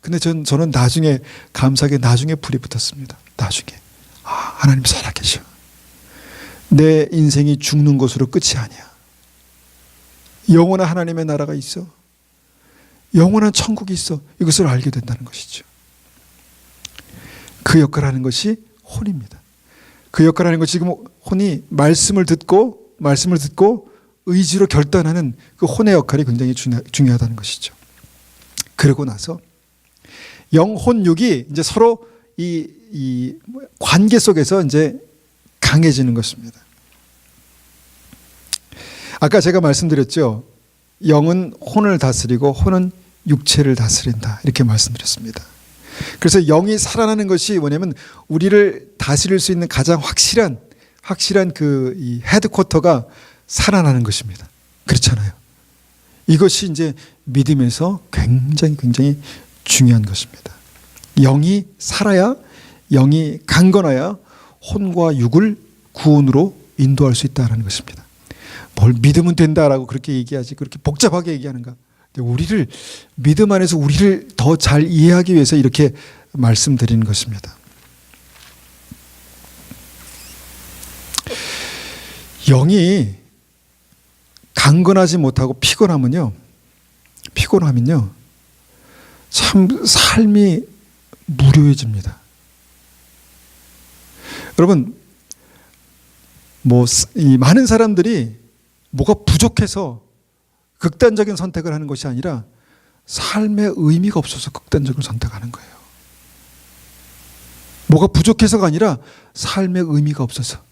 Speaker 1: 근데 저는 나중에 감사하게 불이 붙었습니다. 나중에 하나님 살아계셔. 내 인생이 죽는 것으로 끝이 아니야. 영원한 하나님의 나라가 있어. 영원한 천국이 있어. 이것을 알게 된다는 것이죠. 그 역할을 하는 것이 혼입니다. 그 역할을 하는 것이 지금 혼이 말씀을 듣고 의지로 결단하는 그 혼의 역할이 굉장히 중요하다는 것이죠. 그러고 나서 영혼육이 이제 서로 이 관계 속에서 이제 강해지는 것입니다. 아까 제가 말씀드렸죠. 영은 혼을 다스리고 혼은 육체를 다스린다. 이렇게 말씀드렸습니다. 그래서 영이 살아나는 것이 뭐냐면 우리를 다스릴 수 있는 가장 확실한 이 헤드쿼터가 살아나는 것입니다. 그렇잖아요. 이것이 이제 믿음에서 굉장히 중요한 것입니다. 영이 살아야, 영이 강건해야 혼과 육을 구원으로 인도할 수 있다는 것입니다. 뭘 믿으면 된다라고 그렇게 얘기하지 그렇게 복잡하게 얘기하는가? 우리를 믿음 안에서 우리를 더 잘 이해하기 위해서 이렇게 말씀드리는 것입니다. 영이 강건하지 못하고 피곤하면요 참 삶이 무료해집니다. 여러분, 이 많은 사람들이 뭐가 부족해서 극단적인 선택을 하는 것이 아니라 삶의 의미가 없어서 극단적인 선택하는 거예요. 뭐가 부족해서가 아니라 삶의 의미가 없어서.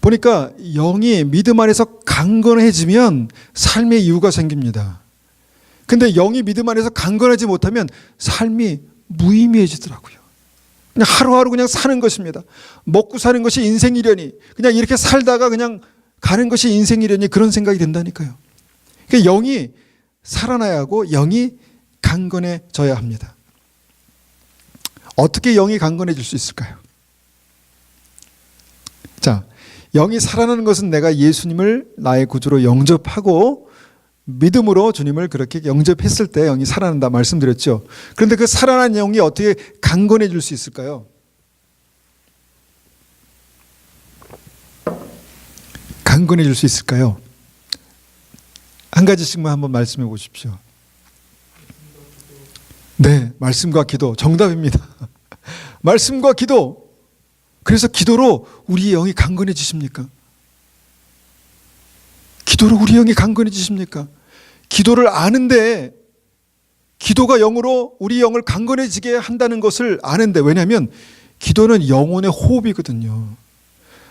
Speaker 1: 보니까 영이 믿음 안에서 강건해지면 삶의 이유가 생깁니다. 근데 영이 믿음 안에서 강건하지 못하면 삶이 무의미해지더라고요. 그냥 하루하루 그냥 사는 것입니다. 먹고 사는 것이 인생이려니, 그냥 이렇게 살다가 그냥 가는 것이 인생이려니 그런 생각이 든다니까요. 그러니까 영이 살아나야 하고 영이 강건해져야 합니다. 어떻게 영이 강건해질 수 있을까요? 자, 영이 살아나는 것은 내가 예수님을 나의 구주로 영접하고 믿음으로 주님을 그렇게 영접했을 때 영이 살아난다 말씀드렸죠. 그런데 그 살아난 영이 어떻게 강건해질 수 있을까요? 강건해질 수 있을까요? 한 가지씩만 한번 말씀해 보십시오. 네, 말씀과 기도 정답입니다. 말씀과 기도. 그래서 기도로 우리의 영이 강건해지십니까? 기도로 우리 영이 강건해지십니까? 기도를 아는데, 기도가 영으로 우리 영을 강건해지게 한다는 것을 아는데, 왜냐하면 기도는 영혼의 호흡이거든요.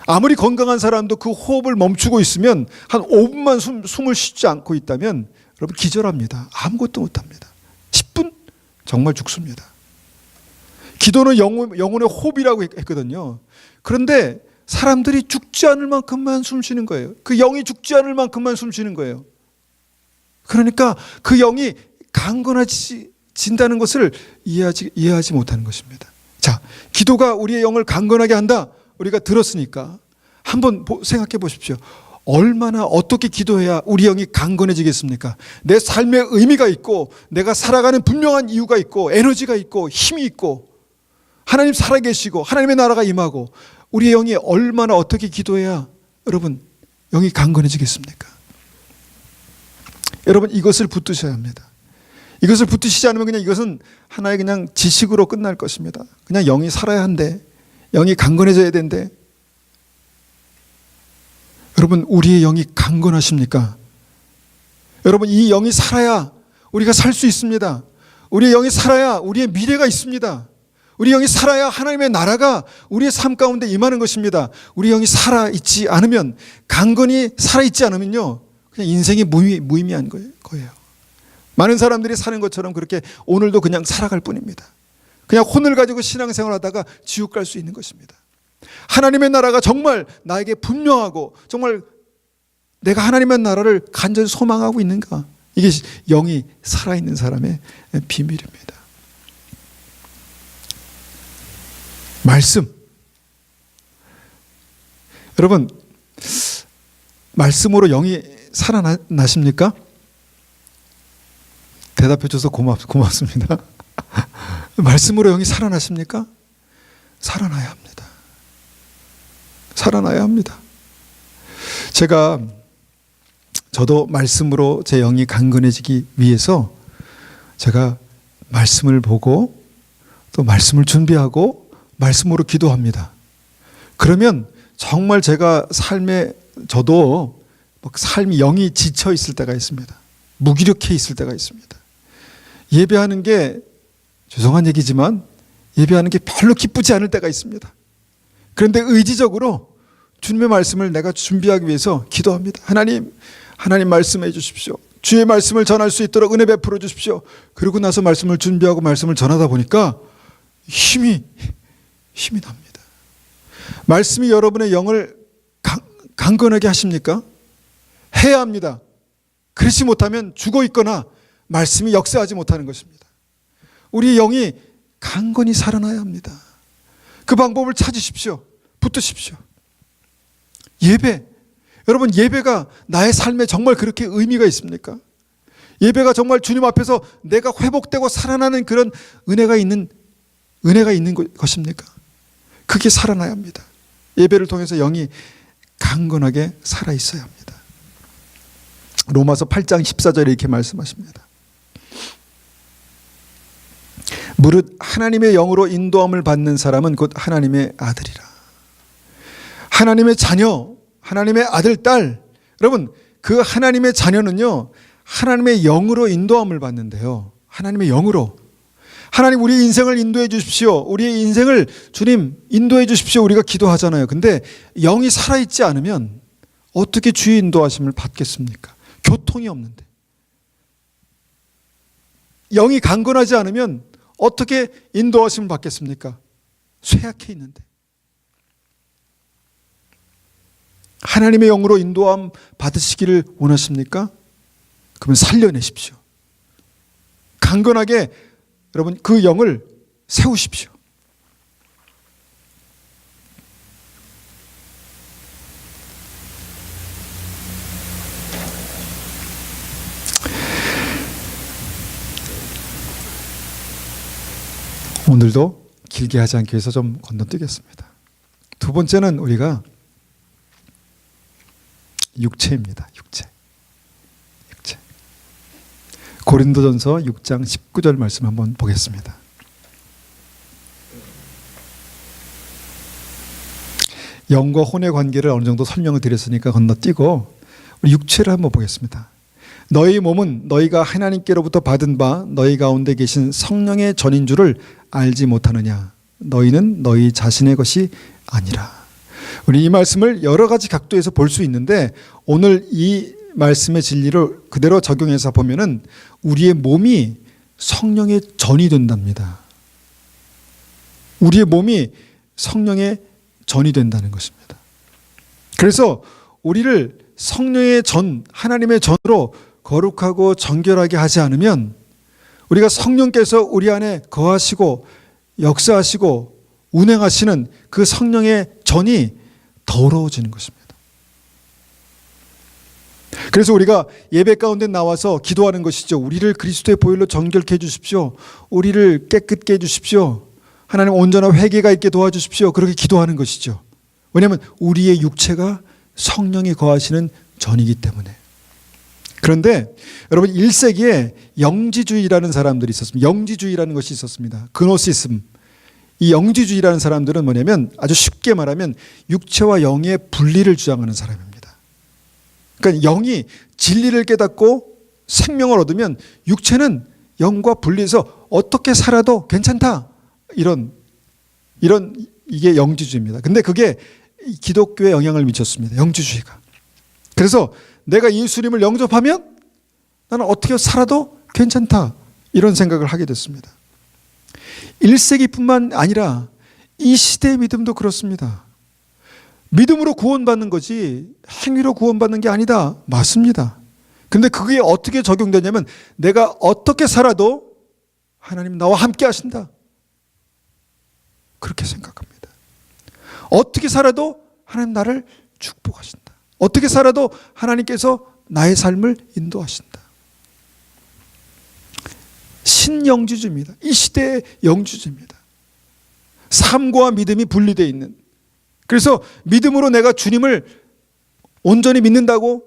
Speaker 1: 아무리 건강한 사람도 그 호흡을 멈추고 있으면 한 5분만 숨을 쉬지 않고 있다면 여러분 기절합니다. 아무것도 못합니다. 10분 정말 죽습니다. 기도는 영혼의 호흡이라고 했거든요. 그런데 사람들이 죽지 않을 만큼만 숨 쉬는 거예요. 그 영이 죽지 않을 만큼만 숨 쉬는 거예요. 그러니까 그 영이 강건해진다는 것을 이해하지 못하는 것입니다. 자, 기도가 우리의 영을 강건하게 한다. 우리가 들었으니까 한번 생각해 보십시오. 얼마나 어떻게 기도해야 우리 영이 강건해지겠습니까? 내 삶에 의미가 있고 내가 살아가는 분명한 이유가 있고 에너지가 있고 힘이 있고 하나님 살아계시고 하나님의 나라가 임하고 우리의 영이 얼마나 어떻게 기도해야 여러분 영이 강건해지겠습니까? 여러분 이것을 붙드셔야 합니다. 이것을 붙드시지 않으면 그냥 이것은 하나의 그냥 지식으로 끝날 것입니다. 그냥 영이 살아야 한대. 영이 강건해져야 된대. 여러분 우리의 영이 강건하십니까? 여러분 이 영이 살아야 우리가 살 수 있습니다. 우리의 영이 살아야 우리의 미래가 있습니다. 우리 영이 살아야 하나님의 나라가 우리의 삶 가운데 임하는 것입니다. 우리 영이 살아있지 않으면, 강건히 살아있지 않으면요 그냥 인생이 무의미한 거예요. 많은 사람들이 사는 것처럼 그렇게 오늘도 그냥 살아갈 뿐입니다. 그냥 혼을 가지고 신앙생활하다가 지옥 갈 수 있는 것입니다. 하나님의 나라가 정말 나에게 분명하고 정말 내가 하나님의 나라를 간절히 소망하고 있는가? 이게 영이 살아있는 사람의 비밀입니다. 말씀. 여러분 말씀으로 영이 살아나십니까? 대답해 줘서 고맙습니다. 말씀으로 영이 살아나십니까? 살아나야 합니다. 살아나야 합니다. 저도 말씀으로 제 영이 강건해지기 위해서 제가 말씀을 보고 또 말씀을 준비하고 말씀으로 기도합니다. 그러면 정말 제가 저도 삶이 영이 지쳐 있을 때가 있습니다. 무기력해 있을 때가 있습니다. 예배하는 게 죄송한 얘기지만 예배하는 게 별로 기쁘지 않을 때가 있습니다. 그런데 의지적으로 주님의 말씀을 내가 준비하기 위해서 기도합니다. 하나님 말씀해 주십시오. 주의 말씀을 전할 수 있도록 은혜 베풀어 주십시오. 그러고 나서 말씀을 준비하고 말씀을 전하다 보니까 힘이 납니다. 말씀이 여러분의 영을 강건하게 하십니까? 해야 합니다. 그렇지 못하면 죽어 있거나 말씀이 역사하지 못하는 것입니다. 우리 영이 강건히 살아나야 합니다. 그 방법을 찾으십시오. 붙드십시오. 예배. 여러분 예배가 나의 삶에 정말 그렇게 의미가 있습니까? 예배가 정말 주님 앞에서 내가 회복되고 살아나는 그런 은혜가 있는 것입니까? 그게 살아나야 합니다. 예배를 통해서 영이 강건하게 살아있어야 합니다. 로마서 8장 14절에 이렇게 말씀하십니다. 무릇 하나님의 영으로 인도함을 받는 사람은 곧 하나님의 아들이라. 하나님의 자녀, 하나님의 아들, 딸. 여러분 그 하나님의 자녀는요 하나님의 영으로 인도함을 받는데요. 하나님의 영으로. 하나님 우리의 인생을 인도해 주십시오. 우리의 인생을 주님 인도해 주십시오. 우리가 기도하잖아요. 근데 영이 살아있지 않으면 어떻게 주의 인도하심을 받겠습니까? 교통이 없는데. 영이 강건하지 않으면 어떻게 인도하심을 받겠습니까? 쇠약해 있는데. 하나님의 영으로 인도함 받으시기를 원하십니까? 그러면 살려내십시오. 강건하게 여러분 그 영을 세우십시오. 오늘도 길게 하지 않기 위해서 좀 건너뛰겠습니다. 두 번째는 우리가 육체입니다. 육체. 고린도전서 6장 19절 말씀 한번 보겠습니다. 영과 혼의 관계를 어느 정도 설명을 드렸으니까 건너뛰고 우리 육체를 한번 보겠습니다. 너희 몸은 너희가 하나님께로부터 받은 바 너희 가운데 계신 성령의 전인 줄을 알지 못하느냐. 너희는 너희 자신의 것이 아니라. 우리 이 말씀을 여러 가지 각도에서 볼 수 있는데 오늘 이 말씀의 진리를 그대로 적용해서 보면은 우리의 몸이 성령의 전이 된답니다. 우리의 몸이 성령의 전이 된다는 것입니다. 그래서 우리를 성령의 전, 하나님의 전으로 거룩하고 정결하게 하지 않으면 우리가 성령께서 우리 안에 거하시고 역사하시고 운행하시는 그 성령의 전이 더러워지는 것입니다. 그래서 우리가 예배 가운데 나와서 기도하는 것이죠. 우리를 그리스도의 보혈로 정결케 해주십시오. 우리를 깨끗게 해주십시오. 하나님 온전한 회개가 있게 도와주십시오. 그렇게 기도하는 것이죠. 왜냐하면 우리의 육체가 성령이 거하시는 전이기 때문에. 그런데 여러분 1세기에 영지주의라는 사람들이 있었습니다. 영지주의라는 것이 있었습니다. 그노시즘. 이 영지주의라는 사람들은 뭐냐면 아주 쉽게 말하면 육체와 영의 분리를 주장하는 사람입니다. 그러니까 영이 진리를 깨닫고 생명을 얻으면 육체는 영과 분리해서 어떻게 살아도 괜찮다. 이런 이게 영지주의입니다. 근데 그게 기독교에 영향을 미쳤습니다. 영지주의가. 그래서 내가 예수님을 영접하면 나는 어떻게 살아도 괜찮다. 이런 생각을 하게 됐습니다. 1세기뿐만 아니라 이 시대의 믿음도 그렇습니다. 믿음으로 구원받는 거지 행위로 구원받는 게 아니다. 맞습니다. 근데 그게 어떻게 적용되냐면 내가 어떻게 살아도 하나님 나와 함께 하신다. 그렇게 생각합니다. 어떻게 살아도 하나님 나를 축복하신다. 어떻게 살아도 하나님께서 나의 삶을 인도하신다. 신영주주입니다. 이 시대의 영주주입니다. 삶과 믿음이 분리되어 있는. 그래서 믿음으로 내가 주님을 온전히 믿는다고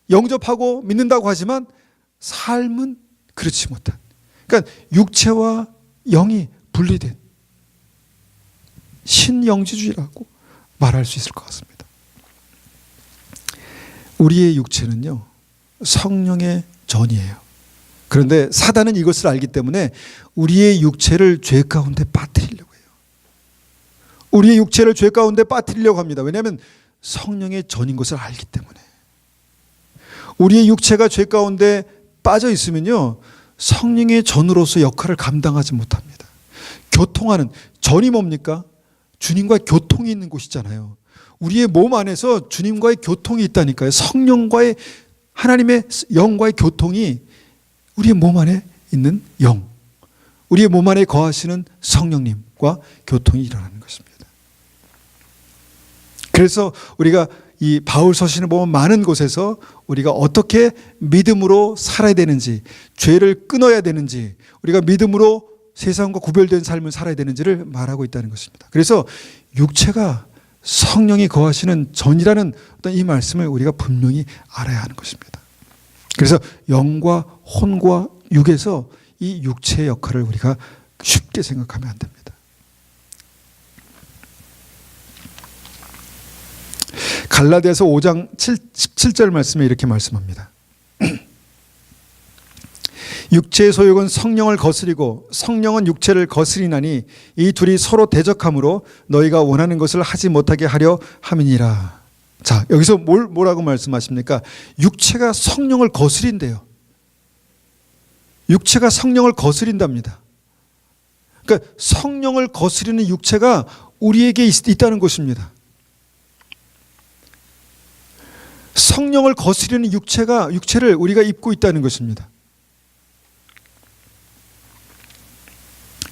Speaker 1: 영접하고 믿는다고 하지만 삶은 그렇지 못한. 그러니까 육체와 영이 분리된 신영지주의라고 말할 수 있을 것 같습니다. 우리의 육체는요 성령의 전이에요. 그런데 사단은 이것을 알기 때문에 우리의 육체를 죄 가운데 빠뜨리려고 해요. 우리의 육체를 죄 가운데 빠뜨리려고 합니다. 왜냐하면 성령의 전인 것을 알기 때문에. 우리의 육체가 죄 가운데 빠져 있으면요 성령의 전으로서 역할을 감당하지 못합니다. 교통하는 전이 뭡니까? 주님과의 교통이 있는 곳이잖아요. 우리의 몸 안에서 주님과의 교통이 있다니까요. 성령과의 하나님의 영과의 교통이 우리의 몸 안에 있는 영, 우리의 몸 안에 거하시는 성령님과 교통이 일어나는 것입니다. 그래서 우리가 이 바울 서신을 보면 많은 곳에서 우리가 어떻게 믿음으로 살아야 되는지, 죄를 끊어야 되는지, 우리가 믿음으로 세상과 구별된 삶을 살아야 되는지를 말하고 있다는 것입니다. 그래서 육체가 성령이 거하시는 전이라는 어떤 이 말씀을 우리가 분명히 알아야 하는 것입니다. 그래서 영과 혼과 육에서 이 육체의 역할을 우리가 쉽게 생각하면 안 됩니다. 갈라디아서 5장 17절 말씀에 이렇게 말씀합니다. 육체의 소욕은 성령을 거스리고 성령은 육체를 거스리나니 이 둘이 서로 대적함으로 너희가 원하는 것을 하지 못하게 하려 함이니라. 자, 여기서 뭐라고 말씀하십니까? 육체가 성령을 거스린대요. 육체가 성령을 거스린답니다. 그러니까 성령을 거스리는 육체가 우리에게 있다는 것입니다. 성령을 거스리는 육체를 우리가 입고 있다는 것입니다.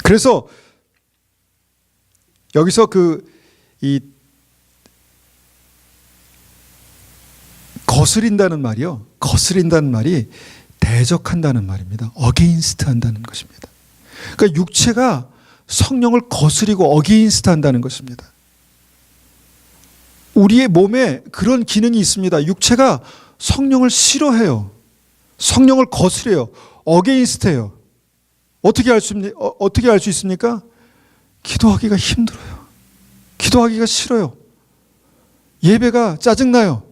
Speaker 1: 그래서 여기서 이 거스린다는 말이요. 거스린다는 말이 대적한다는 말입니다. 어게인스트 한다는 것입니다. 그러니까 육체가 성령을 거스리고 어게인스트 한다는 것입니다. 우리의 몸에 그런 기능이 있습니다. 육체가 성령을 싫어해요. 성령을 거스려요. 어게인스트해요. 어떻게 할 수 있습니까? 기도하기가 힘들어요. 기도하기가 싫어요. 예배가 짜증나요.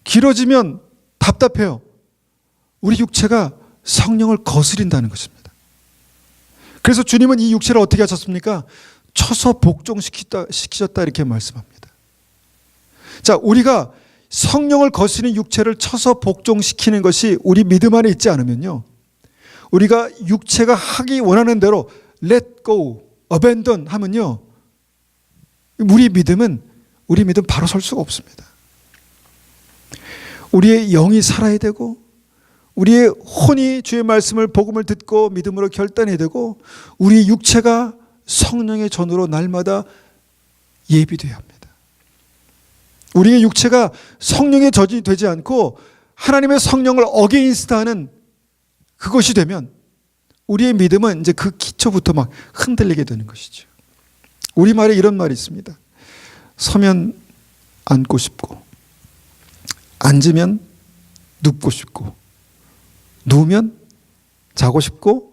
Speaker 1: 길어지면 답답해요. 우리 육체가 성령을 거스린다는 것입니다. 그래서 주님은 이 육체를 어떻게 하셨습니까? 쳐서 복종시키셨다 이렇게 말씀합니다. 자, 우리가 성령을 거스리는 육체를 쳐서 복종시키는 것이 우리 믿음 안에 있지 않으면요, 우리가 육체가 하기 원하는 대로 let go, abandon 하면요, 우리 믿음 바로 설 수가 없습니다. 우리의 영이 살아야 되고, 우리의 혼이 주의 말씀을 복음을 듣고 믿음으로 결단해야 되고, 우리 육체가 성령의 전으로 날마다 예비되어야 합니다. 우리의 육체가 성령의 젖이 되지 않고 하나님의 성령을 어게인스트하는 그것이 되면 우리의 믿음은 이제 그 기초부터 막 흔들리게 되는 것이죠. 우리말에 이런 말이 있습니다. 서면 앉고 싶고, 앉으면 눕고 싶고, 누우면 자고 싶고,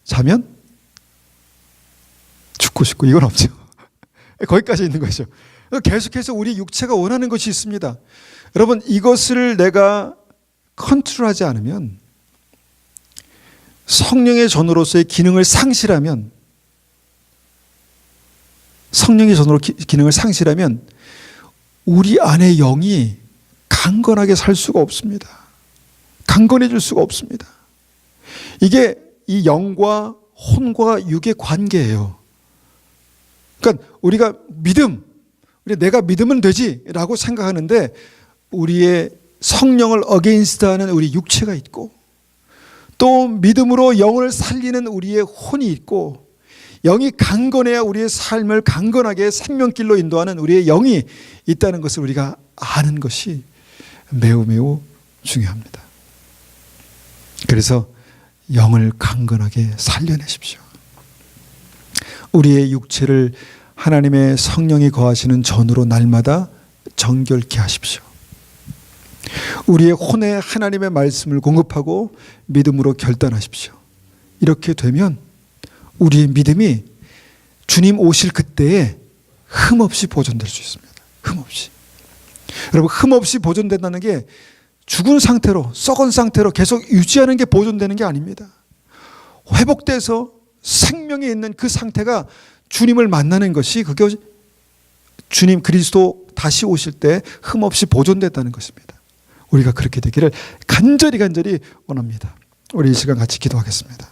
Speaker 1: 자면 죽고 싶고, 이건 없죠. 거기까지 있는 거죠. 계속해서 우리 육체가 원하는 것이 있습니다. 여러분, 이것을 내가 컨트롤하지 않으면, 성령의 전으로서의 기능을 상실하면, 우리 안의 영이 강건하게 살 수가 없습니다. 강건해질 수가 없습니다. 이게 이 영과 혼과 육의 관계예요. 그러니까 우리가 내가 믿으면 되지 라고 생각하는데, 우리의 성령을 어게인스트하는 우리 육체가 있고, 또 믿음으로 영을 살리는 우리의 혼이 있고, 영이 강건해야 우리의 삶을 강건하게 생명길로 인도하는 우리의 영이 있다는 것을 우리가 아는 것이 매우 매우 중요합니다. 그래서 영을 강건하게 살려내십시오. 우리의 육체를 하나님의 성령이 거하시는 전으로 날마다 정결케 하십시오. 우리의 혼에 하나님의 말씀을 공급하고 믿음으로 결단하십시오. 이렇게 되면 우리의 믿음이 주님 오실 그때에 흠없이 보존될 수 있습니다. 흠없이. 여러분, 흠없이 보존된다는 게 죽은 상태로, 썩은 상태로 계속 유지하는 게 보존되는 게 아닙니다. 회복돼서 생명이 있는 그 상태가 주님을 만나는 것이, 그게 주님 그리스도 다시 오실 때 흠없이 보존됐다는 것입니다. 우리가 그렇게 되기를 간절히 원합니다. 우리 이 시간 같이 기도하겠습니다.